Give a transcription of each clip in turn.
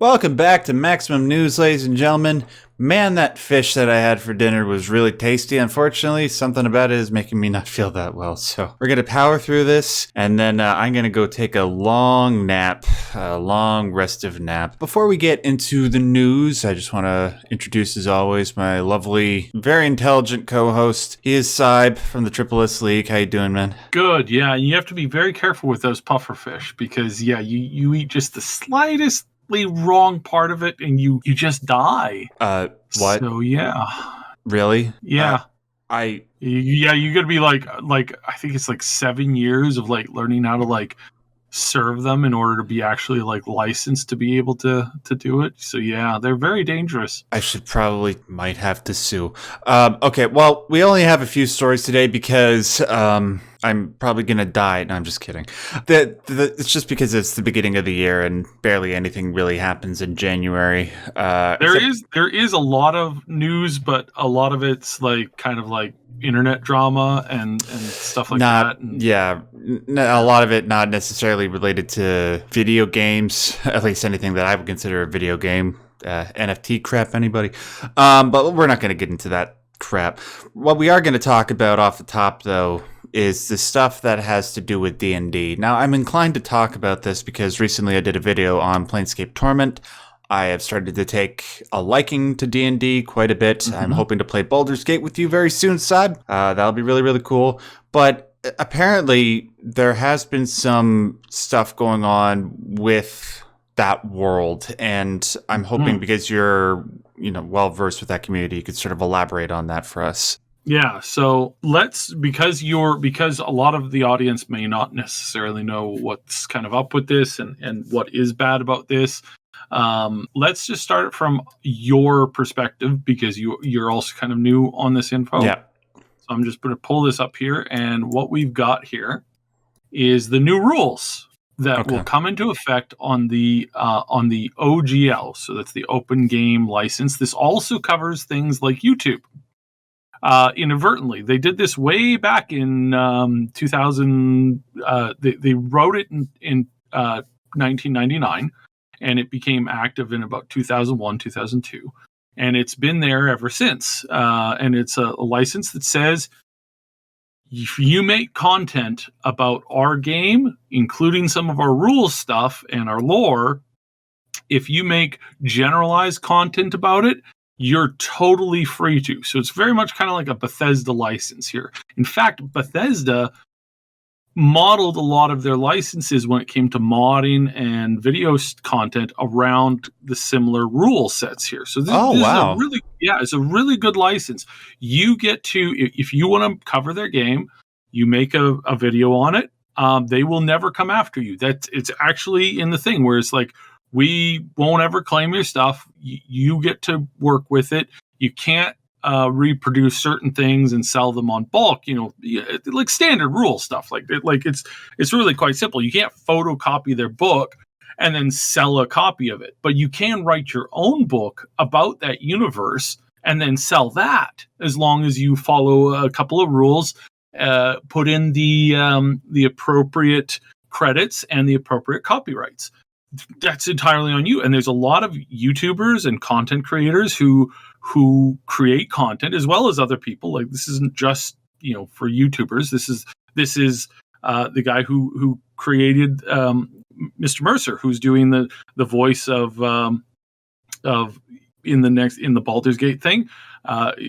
Welcome back to Maximum News, ladies and gentlemen. Man, that fish that I had for dinner was really tasty. Unfortunately, something about it is making me not feel that well. So we're going to power through this, and then I'm going to go take a long nap, a long restive nap. Before we get into the news, I just want to introduce, as always, my lovely, very intelligent co-host. He is Syb from the Triple S League. How you doing, man? Good, yeah. You have to be very careful with those puffer fish because, yeah, you eat just the slightest wrong part of it and you just die. What? So yeah. Really? Yeah. You gotta be like I think it's like 7 years of like learning how to like serve them in order to be actually like licensed to be able to do it. So yeah, they're very dangerous. I might have to sue. Okay, well, we only have a few stories today because I'm probably gonna die. No, I'm just kidding. It's just because it's the beginning of the year and barely anything really happens in January. There is a lot of news, but a lot of it's like kind of like internet drama and stuff like that. A lot of it not necessarily related to video games, at least anything that I would consider a video game. NFT crap, anybody? But we're not going to get into that crap. What we are going to talk about off the top, though, is the stuff that has to do with D&D. Now, I'm inclined to talk about this because recently I did a video on Planescape Torment. I have started to take a liking to D&D quite a bit. Mm-hmm. I'm hoping to play Baldur's Gate with you very soon, Syb. That'll be really, really cool. But apparently, there has been some stuff going on with that world, and I'm hoping because you're, well-versed with that community, you could sort of elaborate on that for us. Yeah, so because a lot of the audience may not necessarily know what's kind of up with this and what is bad about this. Let's just start it from your perspective because you're also kind of new on this info. Yeah. So I'm just going to pull this up here, and what we've got here is the new rules that will come into effect on the OGL. So that's the Open Game License. This also covers things like YouTube. Inadvertently, they did this way back in 2000. They wrote it in 1999. And it became active in about 2001, 2002. And it's been there ever since. And it's a license that says, if you make content about our game, including some of our rules stuff and our lore, if you make generalized content about it, you're totally free to. So it's very much kind of like a Bethesda license here. In fact, Bethesda modeled a lot of their licenses when it came to modding and video content around the similar rule sets here. So this is a really good license. You get to, if you want to cover their game, you make a video on it. They will never come after you. It's actually in the thing where it's like, we won't ever claim your stuff. You get to work with it. You can't reproduce certain things and sell them on bulk, like standard rule stuff. It's really quite simple. You can't photocopy their book and then sell a copy of it, but you can write your own book about that universe and then sell that as long as you follow a couple of rules, put in the appropriate credits and the appropriate copyrights. That's entirely on you. And there's a lot of YouTubers and content creators who create content as well as other people. Like, this isn't just, for YouTubers. This is the guy who created Mr. Mercer, who's doing the voice of in the Baldur's Gate thing,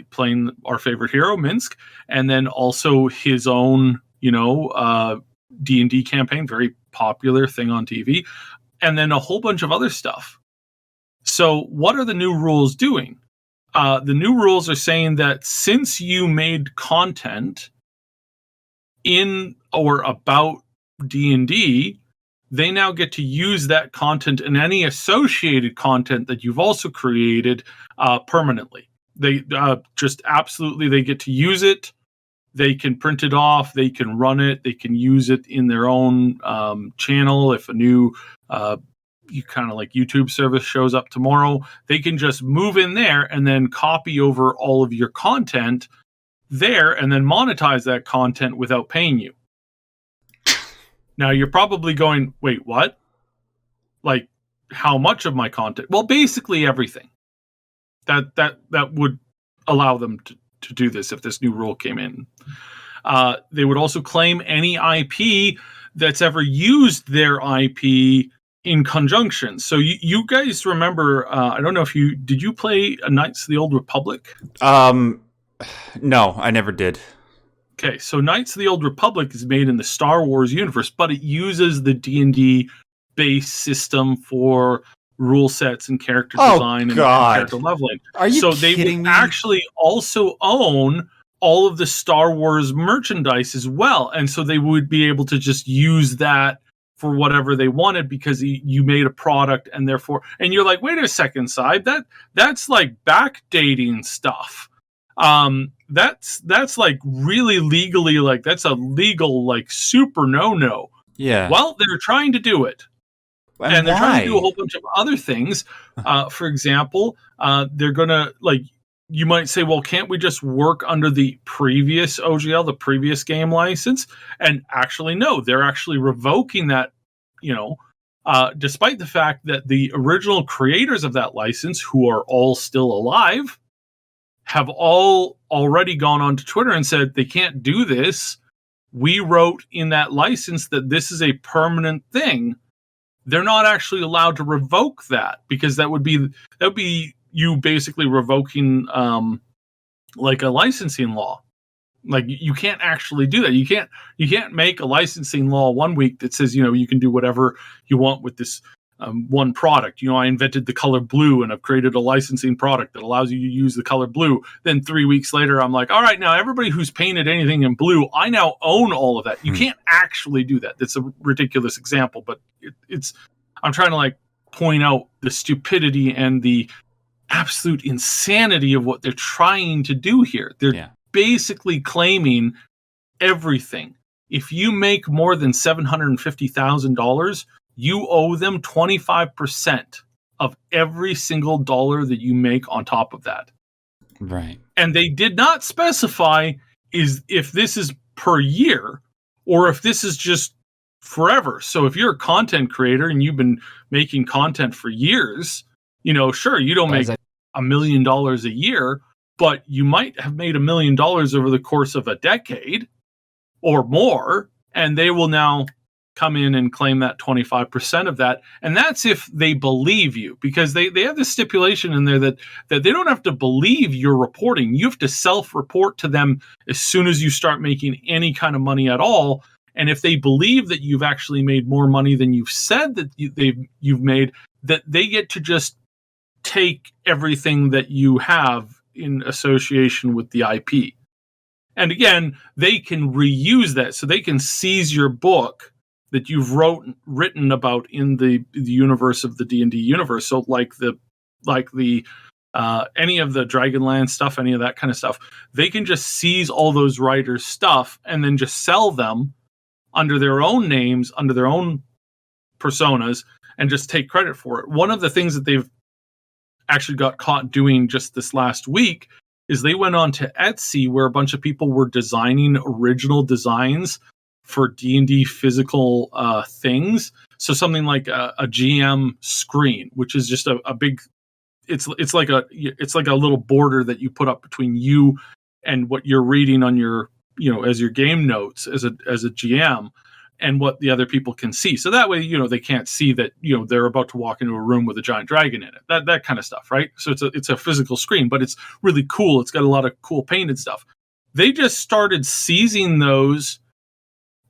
playing our favorite hero, Minsk, and then also his own, D&D campaign, very popular thing on TV, and then a whole bunch of other stuff. So what are the new rules doing? The new rules are saying that since you made content in or about D&D, they now get to use that content and any associated content that you've also created permanently. They they get to use it. They can print it off. They can run it. They can use it in their own channel. If a new kind of like YouTube service shows up tomorrow, they can just move in there and then copy over all of your content there and then monetize that content without paying you. Now you're probably going, wait, what? Like, how much of my content. Well, basically everything. That would allow them to do this if this new rule came in. They would also claim any IP that's ever used their IP in conjunction. So you guys remember, I don't know if did you play Knights of the Old Republic? No, I never did. Okay, so Knights of the Old Republic is made in the Star Wars universe, but it uses the D&D base system for rule sets and character design and character leveling. Are you so kidding they would me? actually also own all of the Star Wars merchandise as well. And so they would be able to just use that for whatever they wanted because you made a product and therefore, and you're like, wait a second, Side, that's like backdating stuff. That's like really legally, like that's a legal, like super no. Yeah. Well, they're trying to do it. And they're trying to do a whole bunch of other things. For example, they're going to, like, you might say, well, can't we just work under the previous OGL, the previous game license? And actually, no, they're actually revoking that, despite the fact that the original creators of that license, who are all still alive, have all already gone onto Twitter and said they can't do this. We wrote in that license that this is a permanent thing. They're not actually allowed to revoke that because that would be you basically revoking like a licensing law. Like you can't actually do that. You can't make a licensing law one week that says you can do whatever you want with this one product. I invented the color blue and I've created a licensing product that allows you to use the color blue. Then 3 weeks later, I'm like, all right, now everybody who's painted anything in blue, I now own all of that. You can't actually do that. That's a ridiculous example, but I'm trying to like point out the stupidity and the absolute insanity of what they're trying to do here. They're basically claiming everything. If you make more than $750,000, you owe them 25% of every single dollar that you make on top of that. Right. And they did not specify if this is per year or if this is just forever. So if you're a content creator and you've been making content for years, sure, you don't make $1 million a year, but you might have made $1 million over the course of a decade or more, and they will now come in and claim that 25% of that. And that's if they believe you, because they have this stipulation in there that they don't have to believe you're reporting. You have to self-report to them as soon as you start making any kind of money at all. And if they believe that you've actually made more money than you've said that you've made, that they get to just take everything that you have in association with the IP. And again, they can reuse that. So they can seize your book that you've written about in the universe of the D&D universe. So like the any of the Dragonlance stuff, any of that kind of stuff, they can just seize all those writers' stuff and then just sell them under their own names, under their own personas, and just take credit for it. One of the things that they've actually got caught doing just this last week is they went on to Etsy, where a bunch of people were designing original designs for D&D physical things. So something like a GM screen, which is just a big, it's like a little border that you put up between you and what you're reading on your, as your game notes as a GM, and what the other people can see. So that way, they can't see that, they're about to walk into a room with a giant dragon in it, that kind of stuff. Right. So it's a physical screen, but it's really cool. It's got a lot of cool painted stuff. They just started seizing those,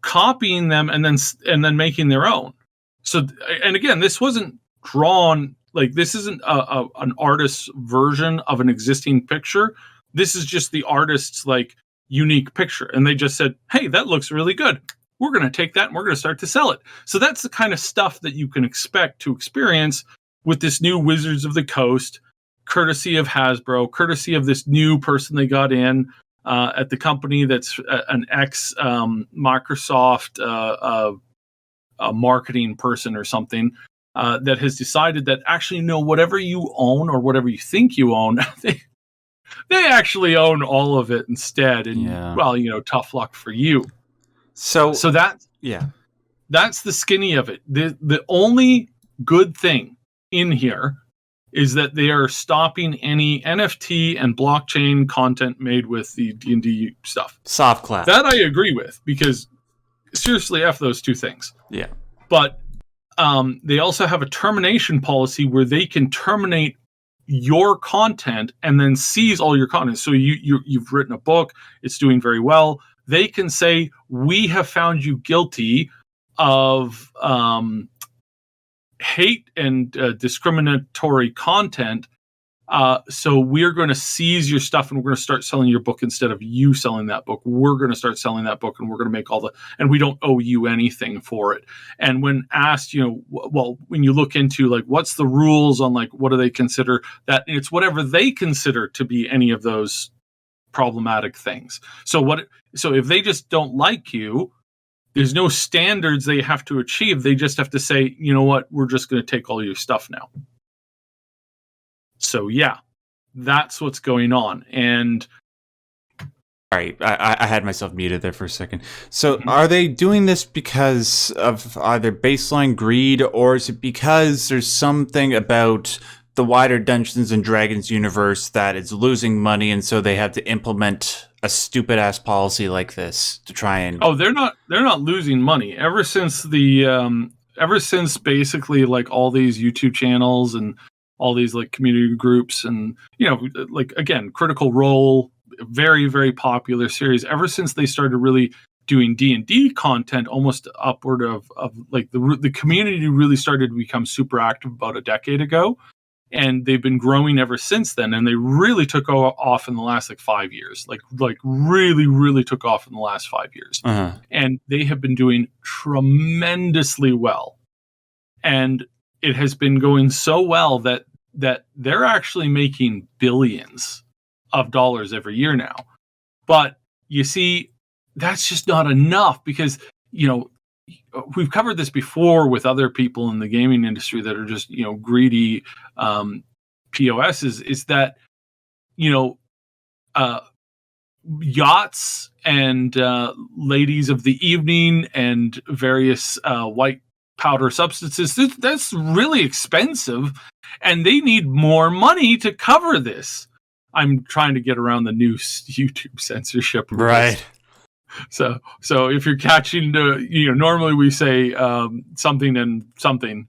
copying them, and then making their own. So, and again, this wasn't drawn, like this isn't an artist's version of an existing picture. This is just the artist's like unique picture. And they just said, hey, that looks really good. We're going to take that and we're going to start to sell it. So that's the kind of stuff that you can expect to experience with this new Wizards of the Coast, courtesy of Hasbro, courtesy of this new person they got in at the company that's an ex Microsoft a marketing person or something that has decided that actually, no, whatever you own or whatever you think you own, they actually own all of it instead. And well, tough luck for you. So that's the skinny of it. The only good thing in here is that they are stopping any NFT and blockchain content made with the D&D stuff. Soft clap. That I agree with, because seriously, F those two things. Yeah. But they also have a termination policy where they can terminate your content and then seize all your content. So you've written a book, it's doing very well. They can say, we have found you guilty of hate and discriminatory content. So we're going to seize your stuff and we're going to start selling your book instead of you selling that book. We're going to start selling that book and we're going to make and we don't owe you anything for it. And when asked, when you look into like, what's the rules on like, what do they consider that? It's whatever they consider to be any of those problematic things. So if they just don't like you, there's no standards they have to achieve. They just have to say, you know what, we're just going to take all your stuff now. So yeah, that's what's going on. And all right, I had myself muted there for a second. So are they doing this because of either baseline greed, or is it because there's something about the wider Dungeons and Dragons universe that it's losing money, and so they have to implement a stupid ass policy like this to try and... Oh, they're not losing money. Ever since basically like all these YouTube channels and all these like community groups and, like, again, Critical Role, very, very popular series. Ever since they started really doing D&D content, almost upward of like the community really started to become super active about a decade ago. And they've been growing ever since then. And they really took off in the last like 5 years, like really, really took off in the last 5 years. Uh-huh. And they have been doing tremendously well. And it has been going so well that they're actually making billions of dollars every year now. But you see, that's just not enough, because, we've covered this before with other people in the gaming industry that are just, greedy POSs, is that, yachts and ladies of the evening and various white powder substances, that's really expensive, and they need more money to cover this. I'm trying to get around the new YouTube censorship. Right. So if you're catching normally we say something and something,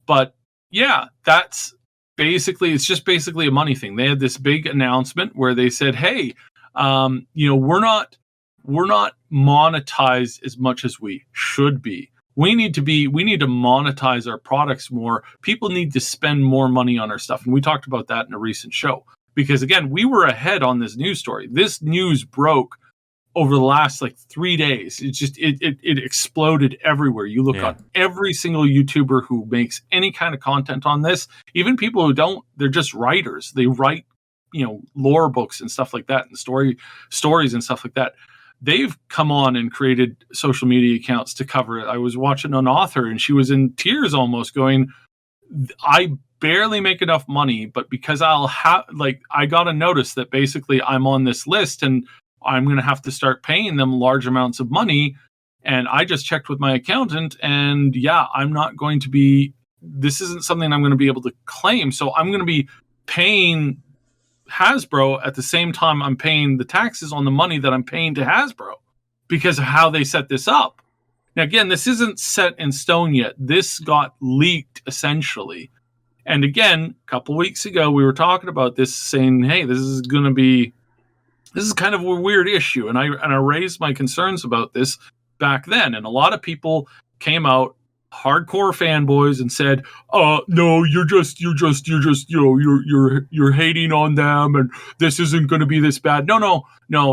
but yeah, that's it's just basically a money thing. They had this big announcement where they said, hey, we're not monetized as much as we should be. We need to monetize our products more. People need to spend more money on our stuff. And we talked about that in a recent show, because again, we were ahead on this news story. This news broke over the last like 3 days. It just, it exploded everywhere. You look on every single YouTuber who makes any kind of content on this, even people who don't, they're just writers. They write, lore books and stuff like that, and stories and stuff like that. They've come on and created social media accounts to cover it. I was watching an author and she was in tears almost, going, I barely make enough money, but because I got a notice that basically I'm on this list and I'm going to have to start paying them large amounts of money. And I just checked with my accountant, and this isn't something I'm going to be able to claim. So I'm going to be paying Hasbro at the same time I'm paying the taxes on the money that I'm paying to Hasbro, because of how they set this up. Now, again, this isn't set in stone yet. This got leaked essentially. And again, a couple weeks ago, we were talking about this, saying, hey, this is kind of a weird issue. And I raised my concerns about this back then. And a lot of people came out, hardcore fanboys, and said, no, you're hating on them, and this isn't going to be this bad. No,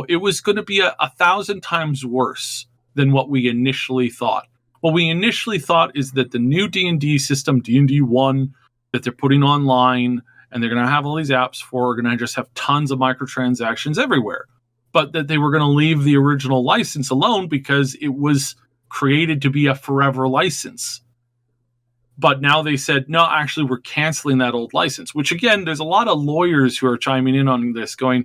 it was going to be a 1,000 times worse than what we initially thought. What we initially thought is that the new D&D system, D&D 1, that they're putting online, and they're going to have all these apps are going to just have tons of microtransactions everywhere. But that they were going to leave the original license alone because it was created to be a forever license. But now they said, no, actually, we're canceling that old license, which again, there's a lot of lawyers who are chiming in on this going,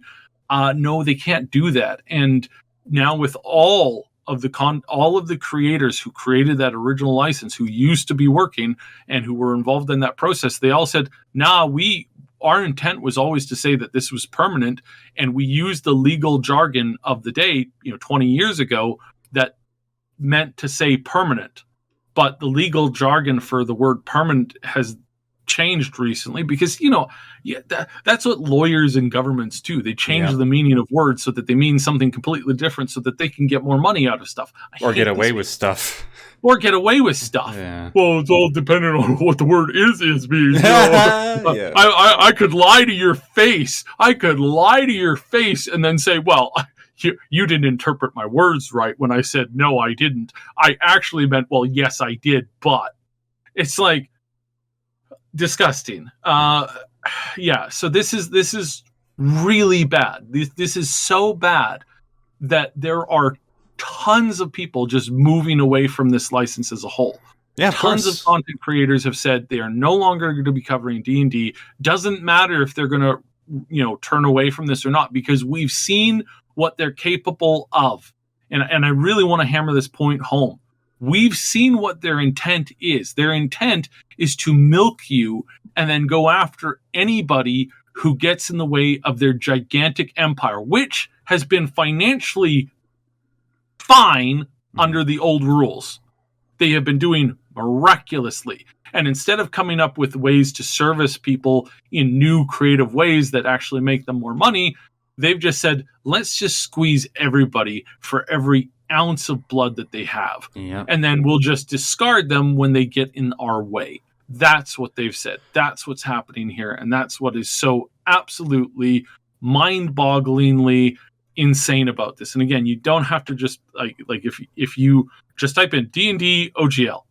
no, they can't do that. And now with all of the creators who created that original license, who used to be working and who were involved in that process, they all said, "Nah, our intent was always to say that this was permanent, and we used the legal jargon of the day, 20 years ago, that meant to say permanent. But the legal jargon for the word permanent has changed recently because, that's what lawyers and governments do. They change the meaning of words so that they mean something completely different so that they can get more money out of stuff. Or get away with stuff. Yeah. Well, it's all dependent on what the word is means. I could lie to your face. And then say, well, you didn't interpret my words right when I said, no, I didn't. I actually meant, well, yes, I did, but it's like disgusting. So this is really bad. This is so bad that there are tons of people just moving away from this license as a whole. Yeah, tons of content creators have said they are no longer going to be covering D&D. Doesn't matter if they're going to, turn away from this or not, because we've seen what they're capable of. And I really want to hammer this point home. We've seen what their intent is. Their intent is to milk you and then go after anybody who gets in the way of their gigantic empire, which has been financially fine under the old rules. They have been doing miraculously. And instead of coming up with ways to service people in new creative ways that actually make them more money, they've just said, let's just squeeze everybody for every ounce of blood that they have. Yep. And then we'll just discard them when they get in our way. That's what they've said. That's what's happening here. And that's what is so absolutely mind-bogglingly insane about this. And again, you don't have to just like if you just type in D&D OGL,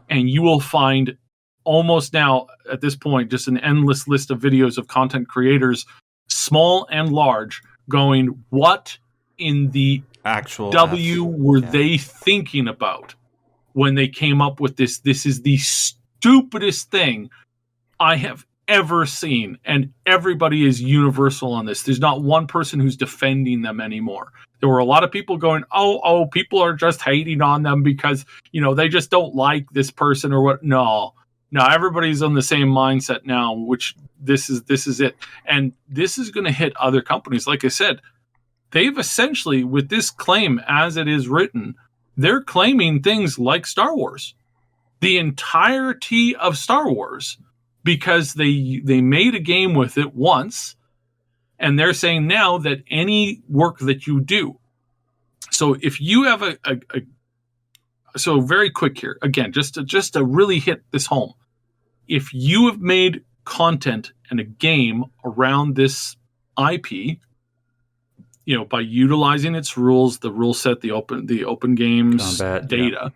and you will find almost now at this point just an endless list of videos of content creators, small and large, going, what in the actual were they thinking about when they came up with this? This is the stupidest thing I have ever seen, and everybody is universal on this. There's not one person who's defending them anymore. There were a lot of people going, oh, people are just hating on them because, they just don't like this person or what. No, everybody's on the same mindset now, which this is it. And this is going to hit other companies. Like I said, they've essentially, with this claim as it is written, they're claiming things like Star Wars, the entirety of Star Wars, because they made a game with it once, and they're saying now that any work that you do. So if you have so very quick here, again, just to really hit this home, if you have made content and a game around this IP, by utilizing its rules, the rule set, the open games combat, data,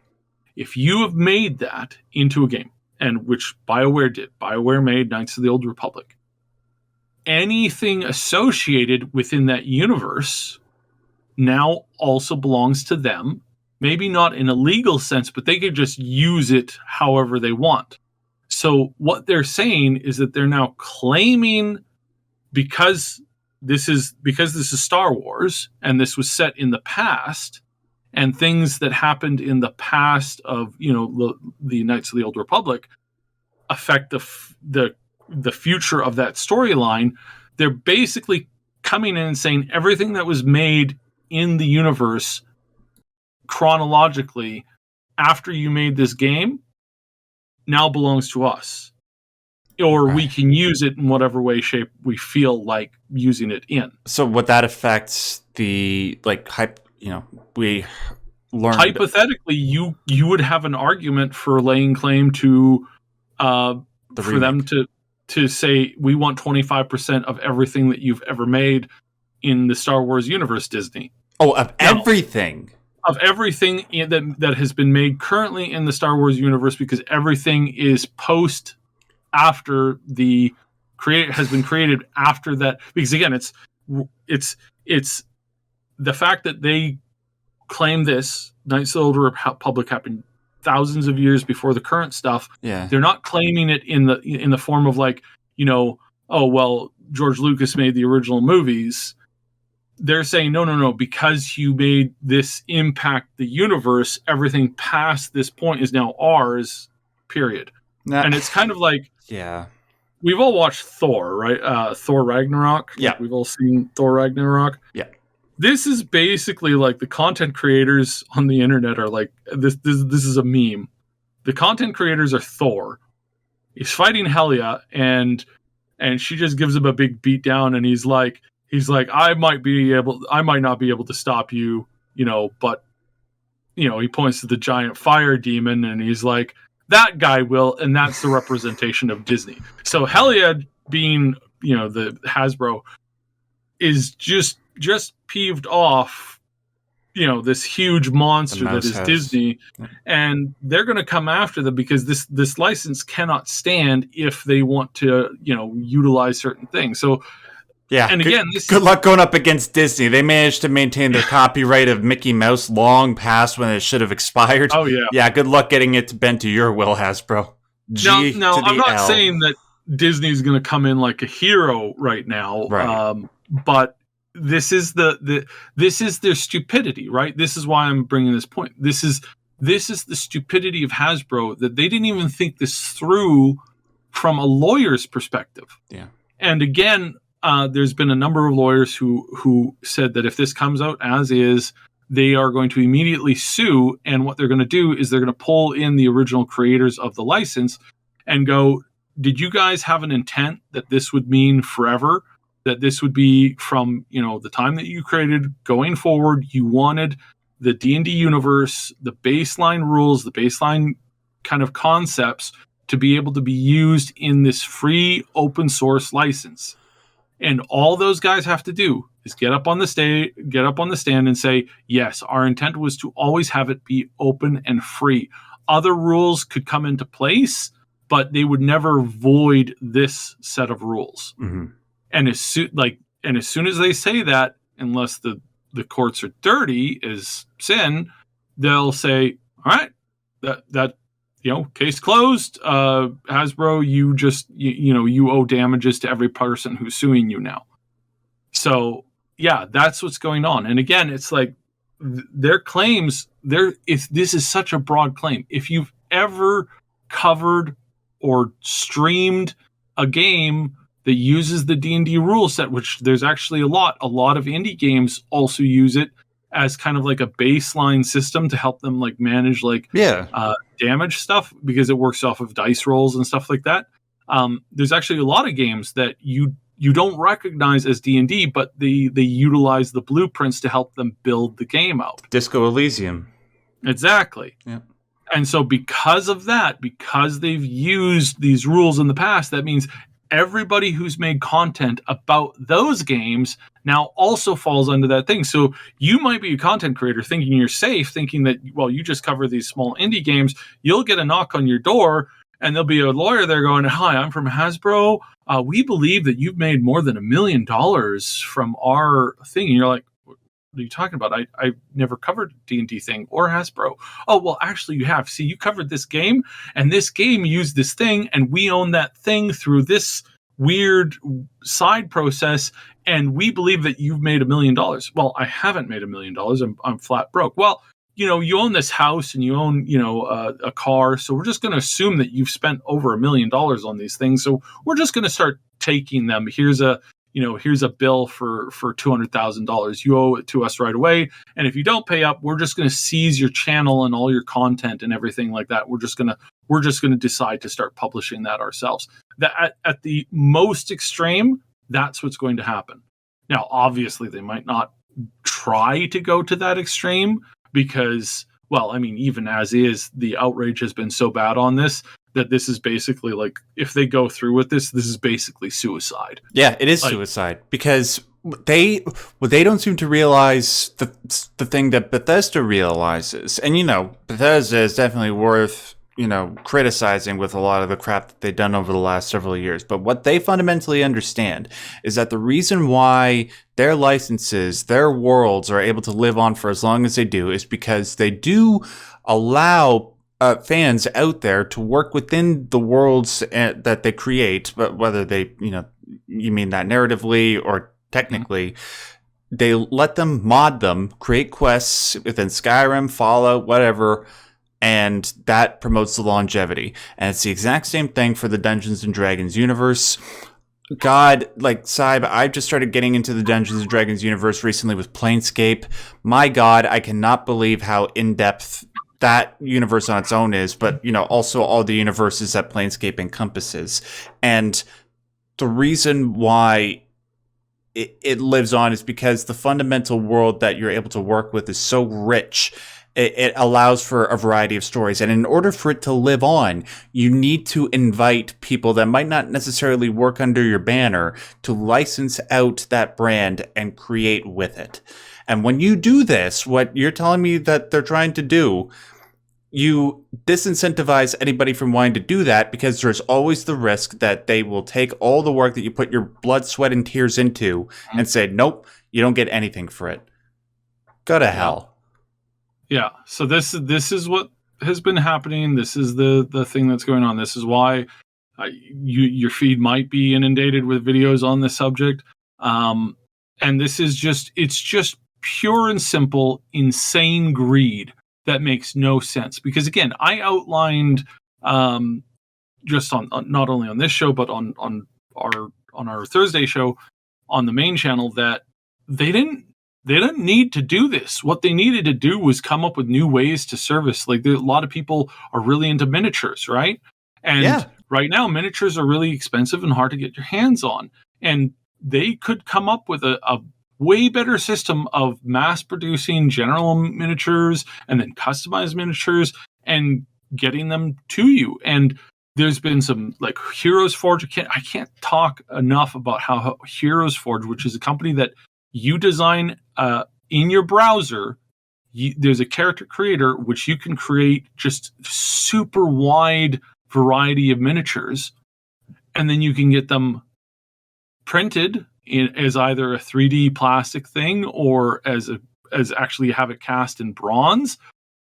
if you have made that into a game, and which BioWare did. BioWare made Knights of the Old Republic. Anything associated within that universe now also belongs to them. Maybe not in a legal sense, but they could just use it however they want. So what they're saying is that they're now claiming, because this is Star Wars and this was set in the past, and things that happened in the past of the Knights of the Old Republic affect the future of that storyline. They're basically coming in and saying everything that was made in the universe chronologically after you made this game now belongs to us, or we can use it in whatever way, shape we feel like using it in. So what that affects the we learned hypothetically you would have an argument for laying claim to for them to say we want 25% of everything that you've ever made in the Star Wars universe, Disney. Oh, of everything. Of everything that has been made currently in the Star Wars universe, because everything is post after the has been created after that. Because again, it's the fact that they claim this Knights of the Old Republic happened thousands of years before the current stuff. Yeah. They're not claiming it in the form of George Lucas made the original movies. they're saying, no, because you made this impact the universe, everything past this point is now ours, period. And it's kind of like, yeah, we've all watched Thor, right? Thor Ragnarok. Yeah. Like, we've all seen Thor Ragnarok. Yeah. This is basically like the content creators on the internet are like, this is a meme. The content creators are Thor. He's fighting Helia, and she just gives him a big beat down, and he's like, I might not be able to stop you, but he points to the giant fire demon, and he's like, that guy will, and that's the representation of Disney. So Helia, being the Hasbro, is just peeved off, this huge monster that is Disney, and they're going to come after them because this license cannot stand if they want to utilize certain things. So yeah, and again, good luck going up against Disney. They managed to maintain their copyright of Mickey Mouse long past when it should have expired. Oh yeah, yeah. Good luck getting it to bend to your will, Hasbro. No, I'm not saying that Disney's going to come in like a hero right now, right. But this is this is their stupidity, right? This is why I'm bringing this point. This is the stupidity of Hasbro, that they didn't even think this through from a lawyer's perspective. Yeah. And again, there's been a number of lawyers who said that if this comes out as is, they are going to immediately sue. And what they're going to do is they're going to pull in the original creators of the license and go, did you guys have an intent that this would mean forever? That this would be from, the time that you created going forward, you wanted the D&D universe, the baseline rules, the baseline kind of concepts to be able to be used in this free open source license. And all those guys have to do is get up on the stand and say, yes, our intent was to always have it be open and free. Other rules could come into place, but they would never void this set of rules. Mm-hmm. And as soon as they say that, unless the courts are dirty as sin, they'll say, all right, that case closed. Hasbro, you just you owe damages to every person who's suing you now. So yeah, that's what's going on. And again, it's like their claims. This is such a broad claim. If you've ever covered or streamed a game that uses the D&D rule set, which there's actually a lot of indie games also use it as kind of like a baseline system to help them like manage damage stuff, because it works off of dice rolls and stuff like that. There's actually a lot of games that you don't recognize as D&D, but they utilize the blueprints to help them build the game out. Disco Elysium. Exactly. Yeah. And so because of that, because they've used these rules in the past, that means everybody who's made content about those games now also falls under that thing. So you might be a content creator thinking you're safe, thinking that, well, you just cover these small indie games. You'll get a knock on your door and there'll be a lawyer there going, hi, I'm from Hasbro. We believe that you've made more than $1 million from our thing. And you're like, what are you talking about? I've never covered D&D thing or Hasbro. Oh, well, actually you have. See, you covered this game, and this game used this thing, and we own that thing through this weird side process, and we believe that you've made $1 million. Well, I haven't made $1 million. I'm flat broke. Well, you own this house and you own, a car. So we're just going to assume that you've spent over $1 million on these things. So we're just going to start taking them. Here's a bill for $200,000. You owe it to us right away. And if you don't pay up, we're just going to seize your channel and all your content and everything like that. We're just going to decide to start publishing that ourselves. That at the most extreme, that's what's going to happen. Now, obviously, they might not try to go to that extreme because, well, I mean, even as is, the outrage has been so bad on this that this is basically like, if they go through with this is basically suicide. Yeah, it is suicide, because they don't seem to realize the thing that Bethesda realizes. And, Bethesda is definitely worth, criticizing with a lot of the crap that they've done over the last several years. But what they fundamentally understand is that the reason why their licenses, their worlds are able to live on for as long as they do is because they do allow fans out there to work within the worlds that they create, but whether they, you mean that narratively or technically, they let them mod them, create quests within Skyrim, Fallout, whatever, and that promotes the longevity. And it's the exact same thing for the Dungeons and Dragons universe. God, like Syb, I've just started getting into the Dungeons and Dragons universe recently with Planescape. My God, I cannot believe how in-depth that universe on its own is, but also all the universes that Planescape encompasses. And the reason why it lives on is because the fundamental world that you're able to work with is so rich. It allows for a variety of stories. And in order for it to live on, you need to invite people that might not necessarily work under your banner to license out that brand and create with it. And when you do this, what you're telling me that they're trying to do, you disincentivize anybody from wanting to do that, because there's always the risk that they will take all the work that you put your blood, sweat, and tears into and say, nope, you don't get anything for it. Go to hell. Yeah. So this is what has been happening. This is the thing that's going on. This is why your feed might be inundated with videos on this subject. And this is it's just pure and simple, insane greed that makes no sense. Because again, I outlined just on not only on this show, but on our Thursday show on the main channel, that they didn't need to do this. What they needed to do was come up with new ways to service. Like, a lot of people are really into miniatures, right? And right now, miniatures are really expensive and hard to get your hands on. And they could come up with a way better system of mass producing general miniatures and then customized miniatures and getting them to you. And there's been some, like, Heroes Forge. I can't talk enough about how Heroes Forge, which is a company that you design in your browser, there's a character creator which you can create just super wide variety of miniatures, and then you can get them printed as either a 3D plastic thing or as actually have it cast in bronze,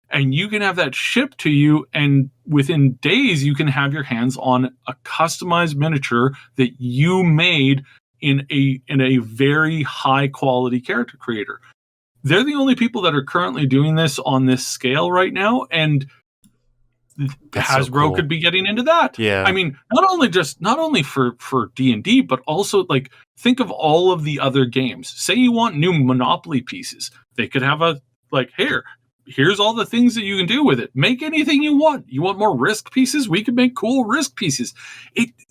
and you can have that shipped to you, and within days you can have your hands on a customized miniature that you made in a very high quality character creator. They're the only people that are currently doing this on this scale right now, and That's Hasbro so cool. could be getting into that. Yeah. I mean, not only for D&D, but also, like, think of all of the other games. Say you want new Monopoly pieces. They could have here's all the things that you can do with it. Make anything you want. You want more Risk pieces? We could make cool Risk pieces.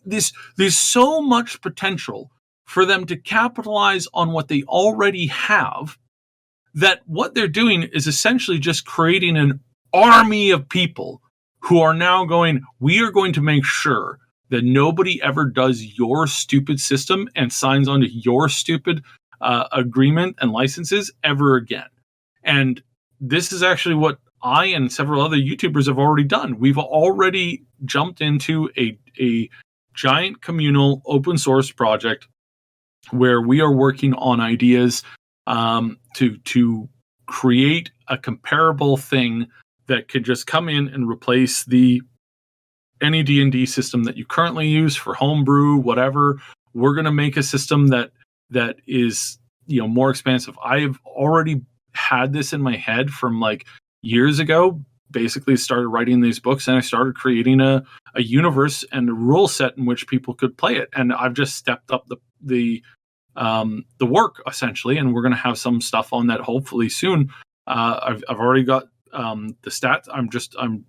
There's so much potential for them to capitalize on what they already have, that what they're doing is essentially just creating an army of people who are now going, we are going to make sure that nobody ever does your stupid system and signs onto your stupid agreement and licenses ever again. And this is actually what I and several other YouTubers have already done. We've already jumped into a giant communal open source project where we are working on ideas to create a comparable thing that could just come in and replace any D&D system that you currently use for homebrew, whatever. We're going to make a system that is, more expansive. I've already had this in my head from, like, years ago. Basically started writing these books, and I started creating a universe and a rule set in which people could play it. And I've just stepped up the work, essentially, and we're going to have some stuff on that hopefully soon. I've already got the stats.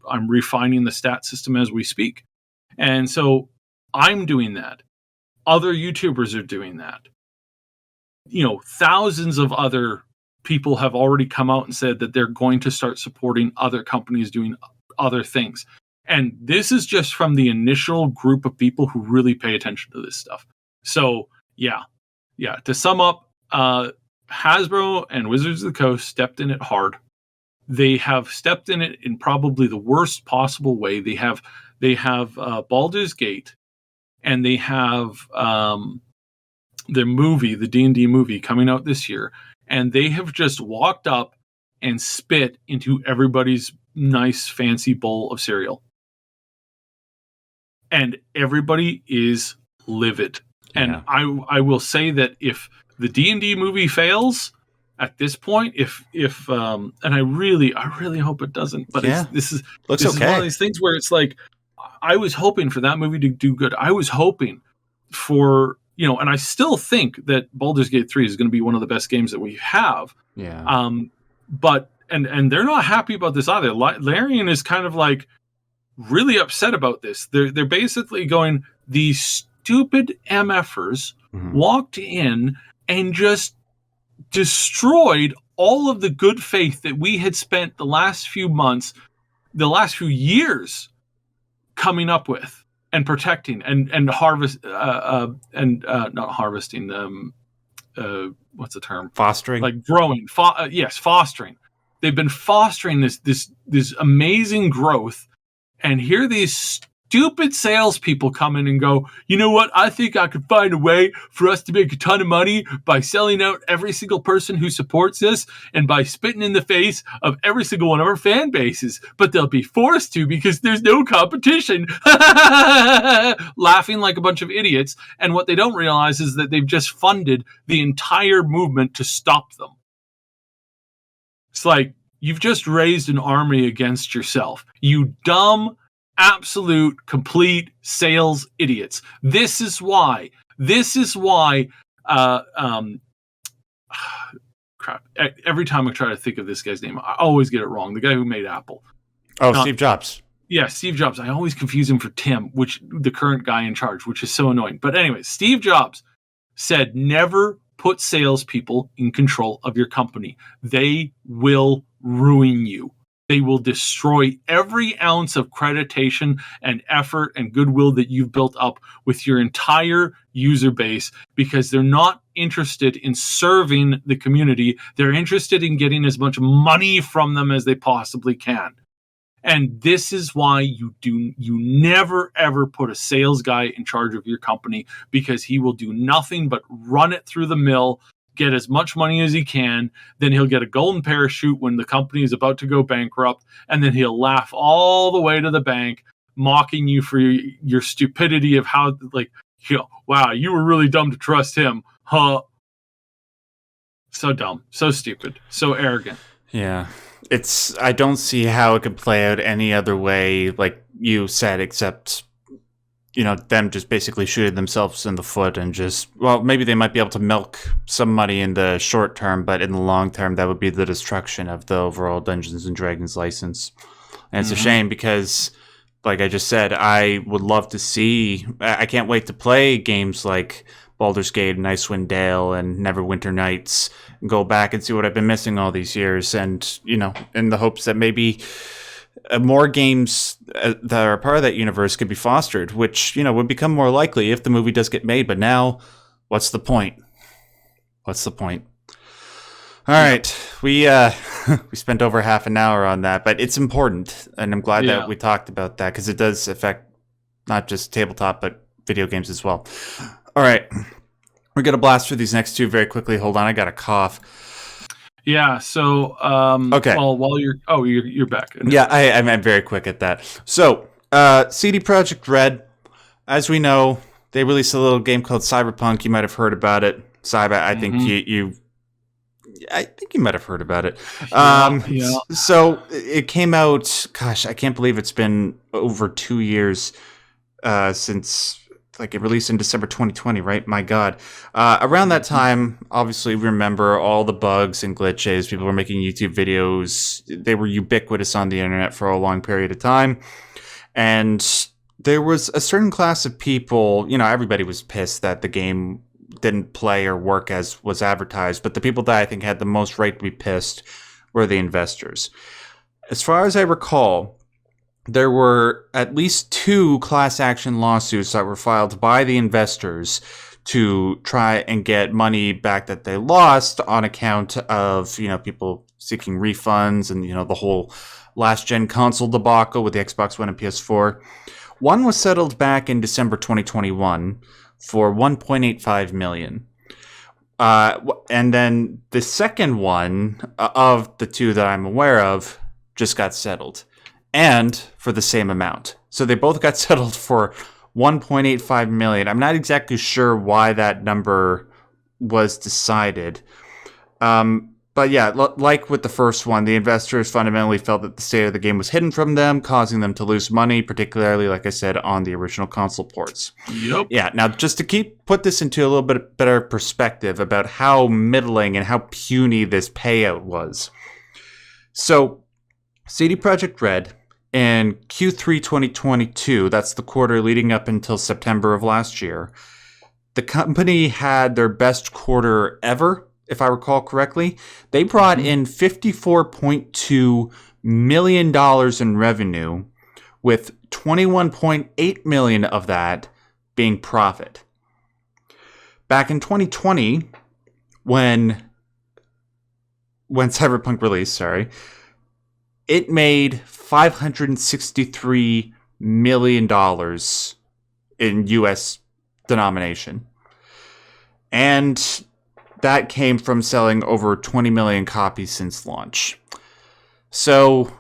I'm refining the stat system as we speak, and so I'm doing that. Other YouTubers are doing that. Thousands of other people have already come out and said that they're going to start supporting other companies doing other things. And this is just from the initial group of people who really pay attention to this stuff. So yeah. To sum up, Hasbro and Wizards of the Coast stepped in it hard. They have stepped in it in probably the worst possible way. They have Baldur's Gate, and they have their movie, the D&D movie, coming out this year, and they have just walked up and spit into everybody's nice fancy bowl of cereal, and everybody is livid. And I will say that if the D&D movie fails at this point, if and I really hope it doesn't, but this is one of these things where it's like, I was hoping for that movie to do good. I was hoping for, and I still think that Baldur's Gate 3 is going to be one of the best games that we have. Yeah. But and they're not happy about this either. Larian is kind of like really upset about this. They're basically going, these stupid MFers walked in and just destroyed all of the good faith that we had spent the last few months, the last few years coming up with and protecting and harvest not harvesting what's the term? Fostering. Like growing. Fostering. They've been fostering this amazing growth, and here these stupid salespeople come in and go, you know what? I think I could find a way for us to make a ton of money by selling out every single person who supports us and by spitting in the face of every single one of our fan bases. But they'll be forced to because there's no competition. Laughing like a bunch of idiots. And what they don't realize is that they've just funded the entire movement to stop them. It's like, you've just raised an army against yourself. You dumb, absolute, complete sales idiots. This is why, crap. Every time I try to think of this guy's name, I always get it wrong. The guy who made Apple. Steve Jobs. Yeah, Steve Jobs. I always confuse him for Tim, the current guy in charge, which is so annoying. But anyway, Steve Jobs said, never put salespeople in control of your company. They will ruin you. They will destroy every ounce of creditation and effort and goodwill that you've built up with your entire user base, because they're not interested in serving the community. They're interested in getting as much money from them as they possibly can. And this is why you never ever put a sales guy in charge of your company, because he will do nothing but run it through the mill, get as much money as he can, then he'll get a golden parachute when the company is about to go bankrupt, and then he'll laugh all the way to the bank, mocking you for your stupidity of how, like, wow, you were really dumb to trust him, huh? So dumb, so stupid, so arrogant. Yeah. I don't see how it could play out any other way, like you said, except them just basically shooting themselves in the foot and maybe they might be able to milk some money in the short term, but in the long term, that would be the destruction of the overall Dungeons and Dragons license. And it's a shame because, like I just said, I can't wait to play games like Baldur's Gate and Icewind Dale and Neverwinter Nights and go back and see what I've been missing all these years. And, in the hopes that maybe more games that are part of that universe could be fostered, which, would become more likely if the movie does get made. But now, what's the point? All right. We spent over half an hour on that, but it's important. And I'm glad that we talked about that, because it does affect not just tabletop, but video games as well. All right. We're going to blast through these next two very quickly. Hold on. I got a cough. Yeah. So, okay. Well, while you're back. Yeah, I'm very quick at that. So, CD Projekt Red, as we know, they released a little game called Cyberpunk. You might have heard about it. I think I think you might have heard about it. Yeah. So it came out. Gosh, I can't believe it's been over 2 years since. Like, it released in December 2020, right? My God. Around that time, obviously, we remember all the bugs and glitches. People were making YouTube videos. They were ubiquitous on the internet for a long period of time. And there was a certain class of people, everybody was pissed that the game didn't play or work as was advertised. But the people that I think had the most right to be pissed were the investors. As far as I recall, there were at least 2 class action lawsuits that were filed by the investors to try and get money back that they lost on account of, people seeking refunds and, the whole last gen console debacle with the Xbox One and PS4. One was settled back in December 2021 for $1.85 million. And then the second one of the 2 that I'm aware of just got settled. And for the same amount. So they both got settled for $1.85 million. I'm not exactly sure why that number was decided. But yeah, like with the first one, the investors fundamentally felt that the state of the game was hidden from them, causing them to lose money, particularly, like I said, on the original console ports. Yep. Yeah, now just to put this into a little bit better perspective about how middling and how puny this payout was. So, CD Projekt Red in Q3 2022, that's the quarter leading up until September of last year, the company had their best quarter ever. If I recall correctly, they brought in $54.2 million in revenue, with $21.8 million of that being profit. Back in 2020, when Cyberpunk released, it made $563 million in US denomination. And that came from selling over 20 million copies since launch. So,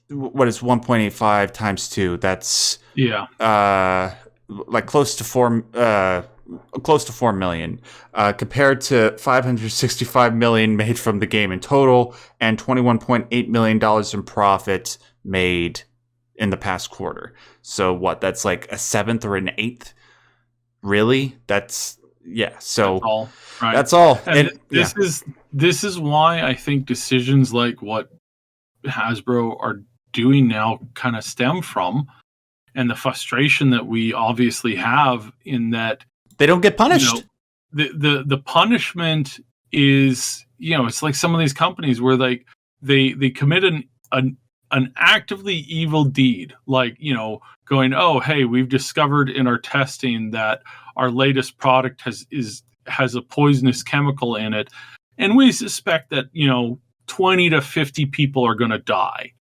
what is 1.85 times 2? That's like close to 4 million, compared to 565 million made from the game in total, and $21.8 million in profit made in the past quarter. So what? That's like a seventh or an eighth. Really? So that's all. Right. That's all. And this is why I think decisions like what Hasbro are doing now kind of stem from, and the frustration that we obviously have in that they don't get punished. The punishment is, it's like some of these companies where like they commit an actively evil deed, like, going, oh, hey, we've discovered in our testing that our latest product has a poisonous chemical in it, and we suspect that 20 to 50 people are going to die.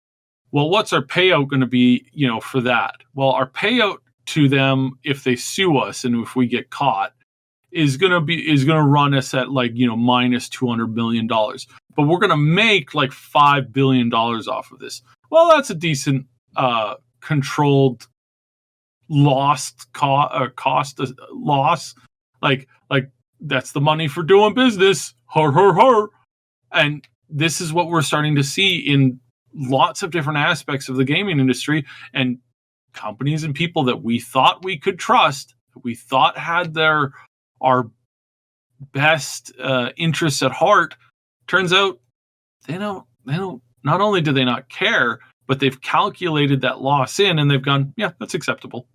Well, what's our payout going to be, for that? Well, our payout to them, if they sue us and if we get caught, is going to run us at like minus $200 million, but we're going to make like $5 billion off of this. Well, that's a decent controlled cost loss. Like that's the money for doing business. Har har har. And this is what we're starting to see in lots of different aspects of the gaming industry, and companies and people that we thought we could trust, that we thought had our best interests at heart. Turns out they don't. Not only do they not care, but they've calculated that loss in, and they've gone, yeah, that's acceptable.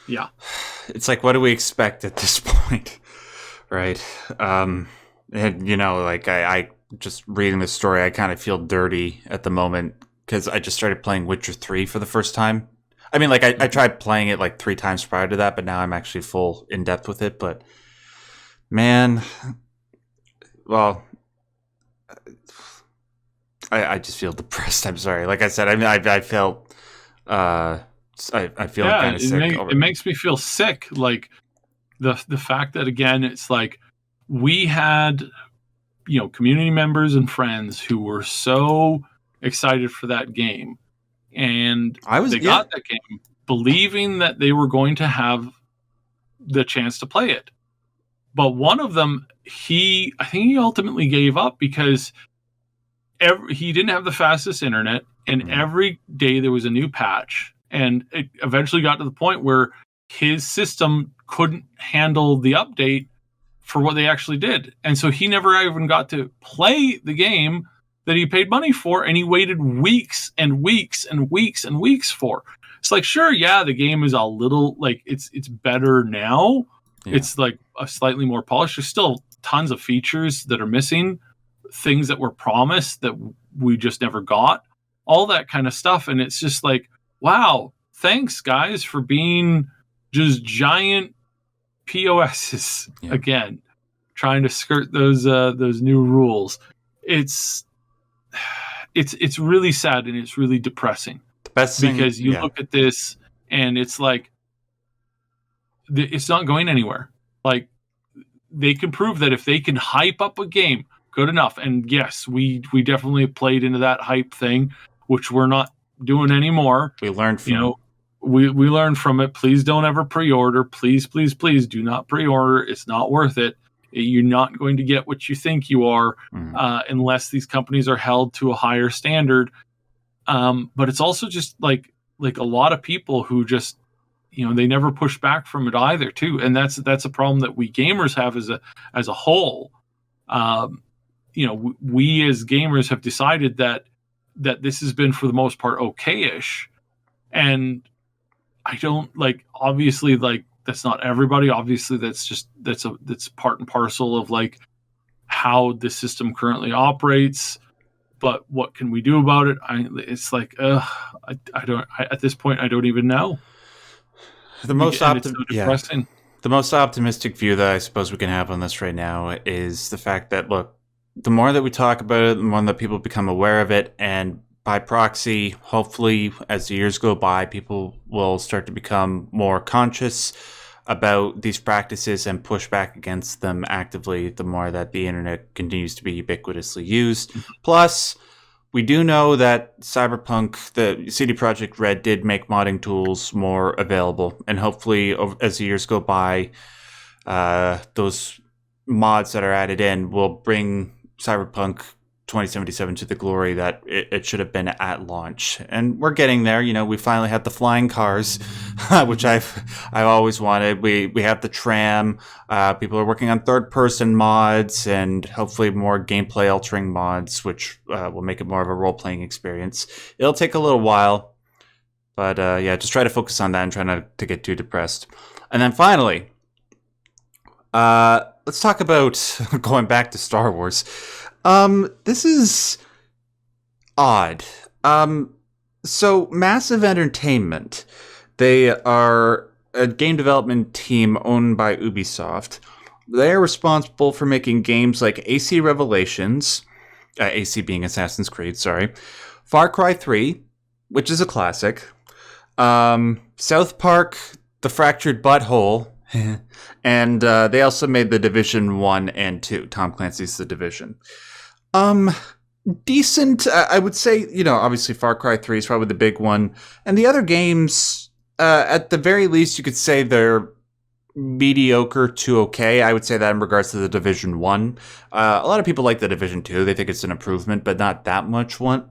Yeah. It's like, what do we expect at this point? Right. And I just reading this story, I kind of feel dirty at the moment because I just started playing Witcher 3 for the first time. I mean, like, I tried playing it like 3 times prior to that, but now I'm actually full in depth with it. But man, well, I just feel depressed. I'm sorry. Like I said, I mean, I felt I feel kind of sick. It makes me feel sick. Like the fact that, again, it's like we had community members and friends who were so excited for that game, and they got that game believing that they were going to have the chance to play it. But one of them, I think he ultimately gave up because he didn't have the fastest internet, and every day there was a new patch, and it eventually got to the point where his system couldn't handle the update for what they actually did. And so he never even got to play the game that he paid money for, and he waited weeks and weeks and weeks and weeks for. It's like, sure, yeah, the game is a little, like, it's better now. Yeah. It's like a slightly more polished. There's still tons of features that are missing, things that were promised that we just never got, all that kind of stuff. And it's just like, wow, thanks guys for being just giant POSs again, trying to skirt those new rules. It's really sad, and it's really depressing. The best thing, because you look at this and it's like it's not going anywhere. Like, they can prove that if they can hype up a game good enough, and yes, we definitely played into that hype thing, which we're not doing anymore. We learned from we learned from it. Please don't ever pre-order. Please, please, please do not pre-order. It's not worth it. You're not going to get what you think you are unless these companies are held to a higher standard. But it's also just like a lot of people who just, they never push back from it either too. And that's a problem that we gamers have as a whole. We as gamers have decided that this has been for the most part okay-ish. And I don't obviously that's not everybody. Obviously that's part and parcel of how the system currently operates. But what can we do about it? It's at this point I don't even know. The most The most optimistic view that I suppose we can have on this right now is the fact that, look, the more that we talk about it, the more that people become aware of it, and by proxy, hopefully, as the years go by, people will start to become more conscious about these practices and push back against them actively the more that the internet continues to be ubiquitously used. Plus, we do know that Cyberpunk, the CD Projekt Red, did make modding tools more available, and hopefully, as the years go by, those mods that are added in will bring Cyberpunk 2077 to the glory that it should have been at launch. And we're getting there. We finally have the flying cars, which I've always wanted. We have the tram. People are working on third-person mods and hopefully more gameplay-altering mods, which will make it more of a role-playing experience. It'll take a little while, but just try to focus on that and try not to get too depressed. And then finally, let's talk about going back to Star Wars. This is odd. So Massive Entertainment, they are a game development team owned by Ubisoft. They are responsible for making games like AC Revelations, AC being Assassin's Creed, sorry, Far Cry 3, which is a classic, South Park, The Fractured Butthole, and they also made The Division 1 and 2, Tom Clancy's The Division. Decent, I would say, obviously Far Cry 3 is probably the big one. And the other games, at the very least, you could say they're mediocre to okay. I would say that in regards to The Division 1. A lot of people like The Division 2. They think it's an improvement, but not that much one.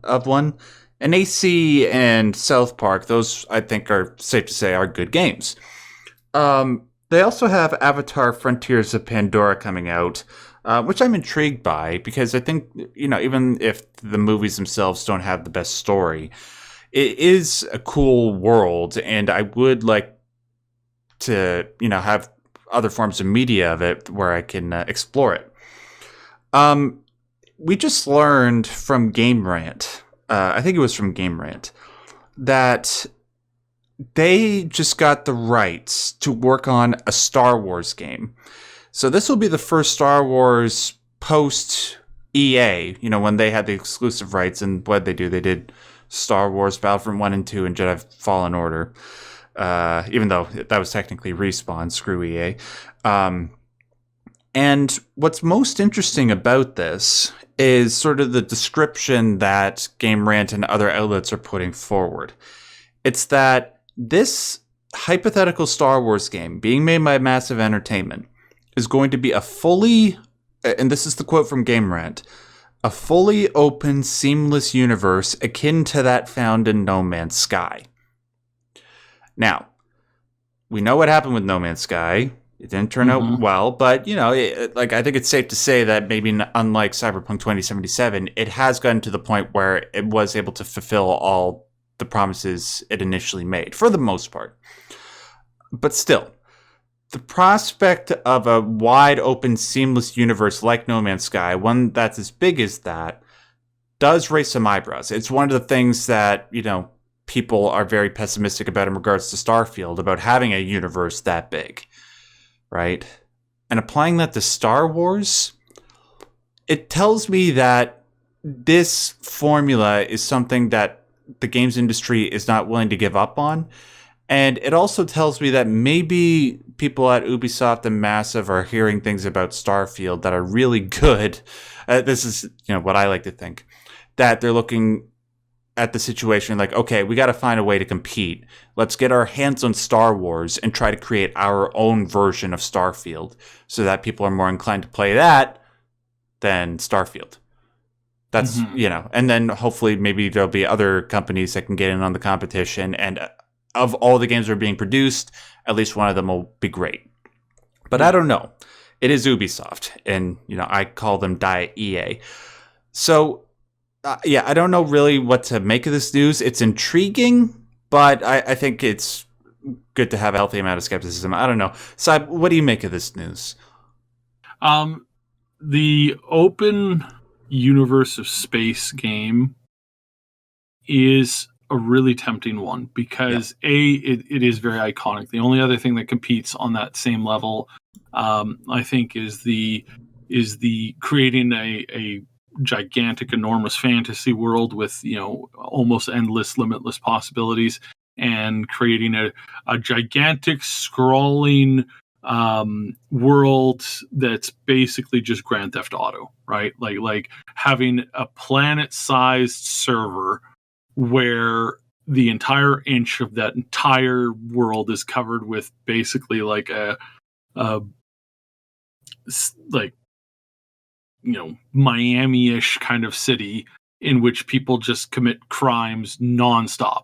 And AC and South Park, those I think are safe to say are good games. They also have Avatar Frontiers of Pandora coming out, which I'm intrigued by because I think, even if the movies themselves don't have the best story, it is a cool world, and I would like to, have other forms of media of it where I can explore it. We just learned from Game Rant, I think it was from Game Rant, that they just got the rights to work on a Star Wars game. So this will be the first Star Wars post EA, when they had the exclusive rights. And what they do, they did Star Wars Battlefront 1 and 2 and Jedi Fallen Order, even though that was technically Respawn, screw EA. And what's most interesting about this is sort of the description that Game Rant and other outlets are putting forward. It's that this hypothetical Star Wars game being made by Massive Entertainment is going to be a fully, and this is the quote from Game Rant, a fully open, seamless universe akin to that found in No Man's Sky. Now, we know what happened with No Man's Sky. It didn't turn out well, but, I think it's safe to say that maybe unlike Cyberpunk 2077, it has gotten to the point where it was able to fulfill all the promises it initially made, for the most part. But still, the prospect of a wide open, seamless universe like No Man's Sky, one that's as big as that, does raise some eyebrows. It's one of the things that, people are very pessimistic about in regards to Starfield, about having a universe that big, right? And applying that to Star Wars, it tells me that this formula is something that the games industry is not willing to give up on. And it also tells me that maybe people at Ubisoft and Massive are hearing things about Starfield that are really good. This is, what I like to think, that they're looking at the situation like, okay, we got to find a way to compete. Let's get our hands on Star Wars and try to create our own version of Starfield so that people are more inclined to play that than Starfield. That's, and then hopefully maybe there'll be other companies that can get in on the competition. And of all the games that are being produced, at least one of them will be great. But I don't know. It is Ubisoft, and, I call them Diet EA. So, I don't know really what to make of this news. It's intriguing, but I think it's good to have a healthy amount of skepticism. I don't know. Saib, what do you make of this news? The open universe of space game is a really tempting one because it is very iconic. The only other thing that competes on that same level, I think, is the creating a gigantic, enormous fantasy world with almost endless, limitless possibilities, and creating a gigantic, scrawling world that's basically just Grand Theft Auto, right? Like having a planet-sized server where the entire inch of that entire world is covered with basically like Miami-ish kind of city in which people just commit crimes nonstop.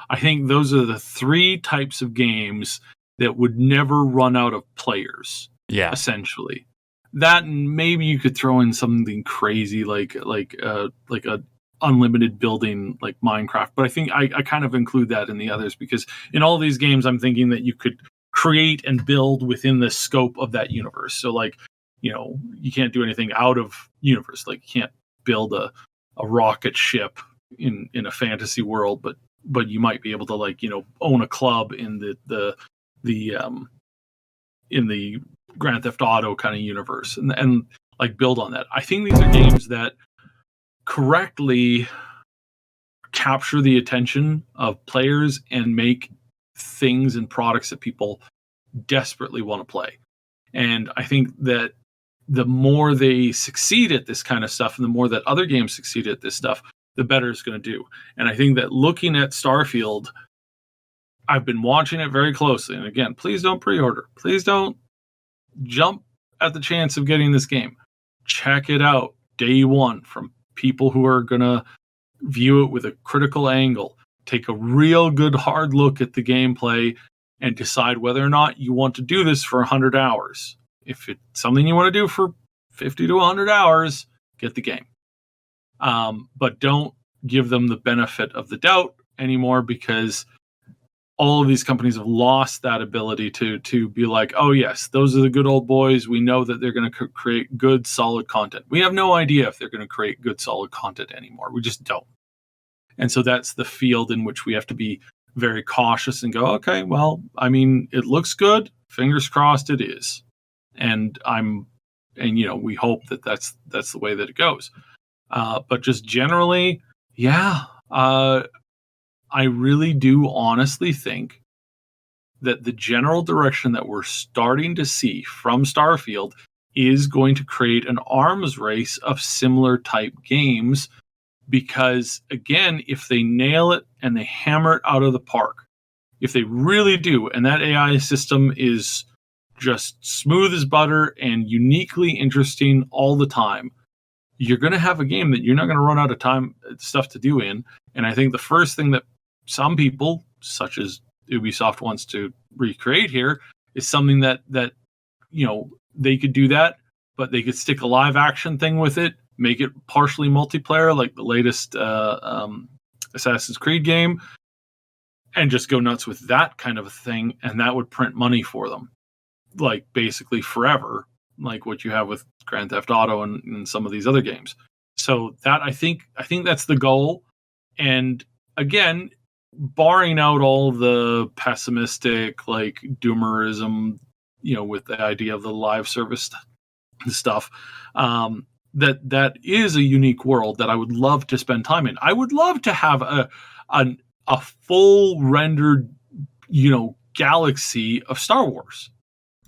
I think those are the three types of games that would never run out of players. Yeah, essentially. That, and maybe you could throw in something crazy like a unlimited building like Minecraft. But I think I kind of include that in the others because in all these games, I'm thinking that you could create and build within the scope of that universe. So like, you can't do anything out of universe. Like you can't build a rocket ship in a fantasy world, but you might be able to own a club in the in the Grand Theft Auto kind of universe and like build on that. I think these are games that correctly capture the attention of players and make things and products that people desperately want to play. And I think that the more they succeed at this kind of stuff and the more that other games succeed at this stuff, the better it's going to do. And I think that looking at Starfield, I've been watching it very closely. And again, please don't pre-order. Please don't jump at the chance of getting this game. Check it out day one from people who are going to view it with a critical angle. Take a real good hard look at the gameplay and decide whether or not you want to do this for 100 hours. If it's something you want to do for 50 to 100 hours, get the game. But don't give them the benefit of the doubt anymore because all of these companies have lost that ability to be like, oh yes, those are the good old boys. We know that they're going to create good, solid content. We have no idea if they're going to create good, solid content anymore. We just don't. And so that's the field in which we have to be very cautious and go, okay, well, I mean, it looks good. Fingers crossed it is. And we hope that that's the way that it goes. But just generally, I really do honestly think that the general direction that we're starting to see from Starfield is going to create an arms race of similar type games because, again, if they nail it and they hammer it out of the park, if they really do, and that AI system is just smooth as butter and uniquely interesting all the time, you're going to have a game that you're not going to run out of stuff to do in. And I think the first thing that some people, such as Ubisoft, wants to recreate here is something that they could do that, but they could stick a live action thing with it, make it partially multiplayer like the latest Assassin's Creed game, and just go nuts with that kind of a thing, and that would print money for them, like basically forever, like what you have with Grand Theft Auto and some of these other games. So that I think that's the goal. And again, barring out all the pessimistic like doomerism, with the idea of the live service stuff, that is a unique world that I would love to spend time in. I would love to have a full rendered, galaxy of Star Wars.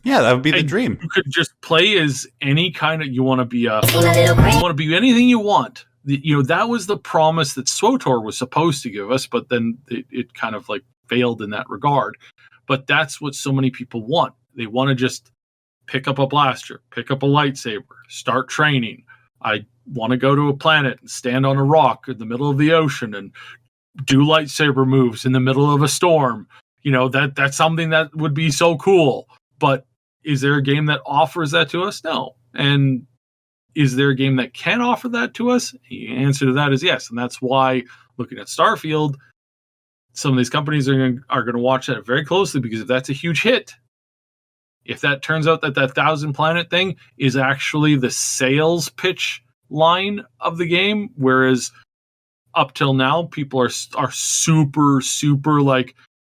Yeah, that would be the dream. You could just play as any kind of, you want to be anything you want. that was the promise that SWTOR was supposed to give us, but then it kind of like failed in that regard. But that's what so many people want. They want to just pick up a blaster, pick up a lightsaber, start training. I want to go to a planet and stand on a rock in the middle of the ocean and do lightsaber moves in the middle of a storm. That's something that would be so cool. But is there a game that offers that to us? No. And is there a game that can offer that to us? The answer to that is yes. And that's why, looking at Starfield, some of these companies are going to watch that very closely, because if that's a huge hit, if that turns out that 1,000 planet thing is actually the sales pitch line of the game, whereas up till now, people are super, super like,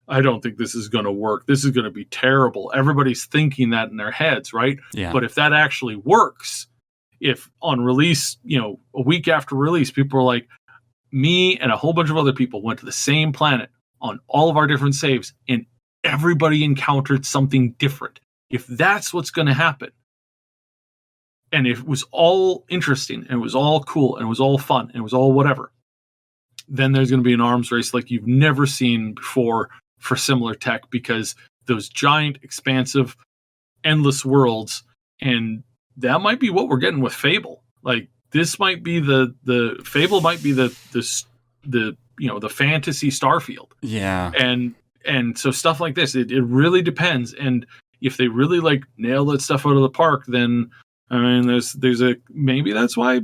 I don't think this is going to work. This is going to be terrible. Everybody's thinking that in their heads, right? Yeah. But if that actually works, if on release, a week after release, people are like, me and a whole bunch of other people went to the same planet on all of our different saves, and everybody encountered something different. If that's what's going to happen, and if it was all interesting, and it was all cool, and it was all fun, and it was all whatever, then there's going to be an arms race like you've never seen before for similar tech, because those giant, expansive, endless worlds, and that might be what we're getting with Fable. Like, this might be the Fable might be the fantasy Starfield. Yeah. And so stuff like this, it really depends. And if they really like nail that stuff out of the park, then I mean, there's a maybe that's why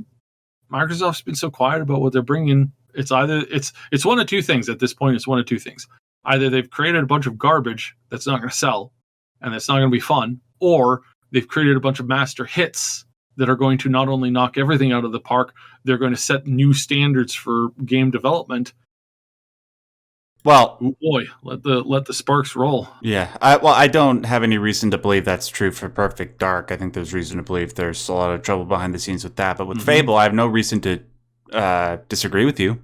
Microsoft's been so quiet about what they're bringing. It's either it's one of two things at this point. It's one of two things. Either they've created a bunch of garbage that's not going to sell, and that's not going to be fun, or they've created a bunch of master hits that are going to not only knock everything out of the park, they're going to set new standards for game development. Well, ooh boy, let the sparks roll. Yeah. I don't have any reason to believe that's true for Perfect Dark. I think there's reason to believe there's a lot of trouble behind the scenes with that. But with Fable, I have no reason to disagree with you.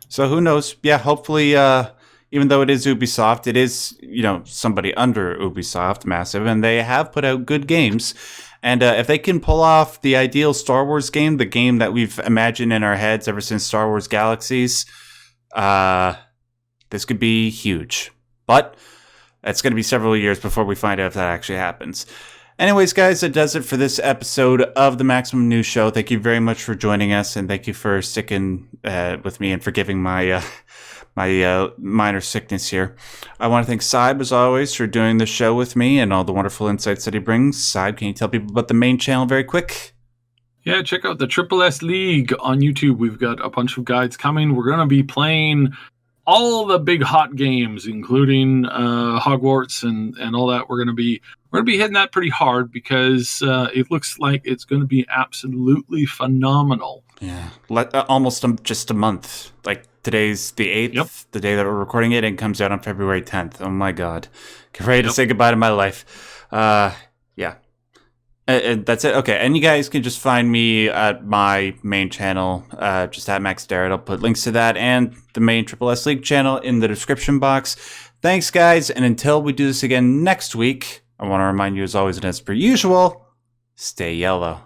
So who knows? Yeah, hopefully, even though it is Ubisoft, it is, somebody under Ubisoft, massive, and they have put out good games. And if they can pull off the ideal Star Wars game, the game that we've imagined in our heads ever since Star Wars Galaxies, this could be huge. But it's going to be several years before we find out if that actually happens. Anyways, guys, that does it for this episode of the Maximum News Show. Thank you very much for joining us, and thank you for sticking with me and forgiving my minor sickness here. I want to thank Syb, as always, for doing the show with me and all the wonderful insights that he brings. Syb, can you tell people about the main channel very quick? Yeah, check out the Triple S League on YouTube. We've got a bunch of guides coming. We're going to be playing all the big hot games, including Hogwarts and all that. We're going to be hitting that pretty hard, because it looks like it's going to be absolutely phenomenal. Yeah, almost just a month. Like, today's the 8th, Yep. The day that we're recording it, and it comes out on February 10th. Oh my God. Get ready to say goodbye to my life. Yeah. And that's it. Okay, and you guys can just find me at my main channel, just at Max Derrat. I'll put links to that and the main Triple S League channel in the description box. Thanks, guys, and until we do this again next week, I want to remind you, as always and as per usual, stay yellow.